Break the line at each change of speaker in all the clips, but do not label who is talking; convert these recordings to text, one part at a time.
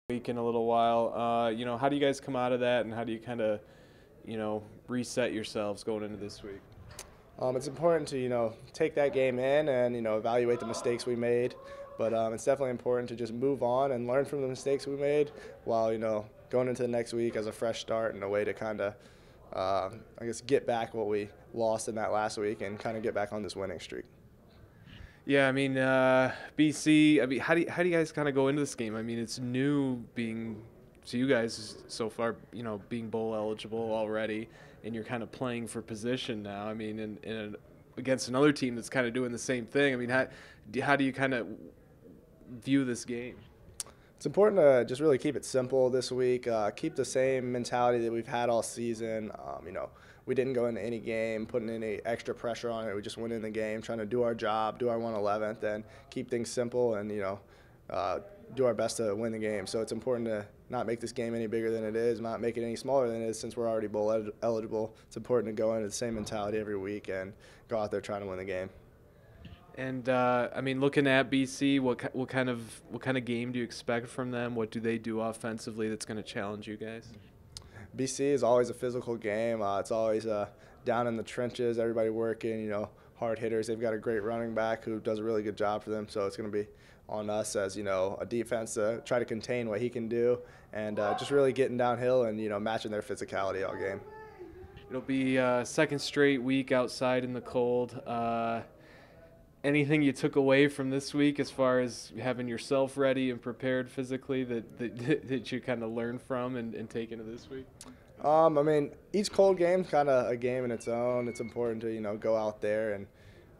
Week in a little while. How do you guys come out of that, and how do you kind of, reset yourselves going into this week?
It's important to take that game in and evaluate the mistakes we made, but it's definitely important to just move on and learn from the mistakes we made while going into the next week as a fresh start and a way to kind of I guess get back what we lost in that last week and kind of get back on this winning streak.
Yeah, BC. How do you guys kind of go into this game? I mean, it's new being to you guys so far. Being bowl eligible already, and you're kind of playing for position now. I mean, against another team that's kind of doing the same thing. I mean, how do you kind of view this game?
It's important to just really keep it simple this week. Keep the same mentality that we've had all season. We didn't go into any game putting any extra pressure on it. We just went in the game trying to do our job, do our 111th, and keep things simple and do our best to win the game. So it's important to not make this game any bigger than it is, not make it any smaller than it is since we're already bowl eligible. It's important to go into the same mentality every week and go out there trying to win the game.
And looking at BC, what kind of game do you expect from them? What do they do offensively that's going to challenge you guys?
BC is always a physical game. It's always down in the trenches, everybody working. Hard hitters. They've got a great running back who does a really good job for them. So it's going to be on us as a defense to try to contain what he can do and just really getting downhill and matching their physicality all game.
It'll be second straight week outside in the cold. Anything you took away from this week as far as having yourself ready and prepared physically that you kind of learn from and take into this week?
Each cold game is kind of a game in its own. It's important to go out there and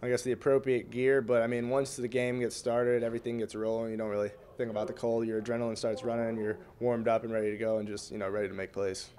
I guess the appropriate gear. But once the game gets started, everything gets rolling. You don't really think about the cold. Your adrenaline starts running, and you're warmed up and ready to go, and just ready to make plays.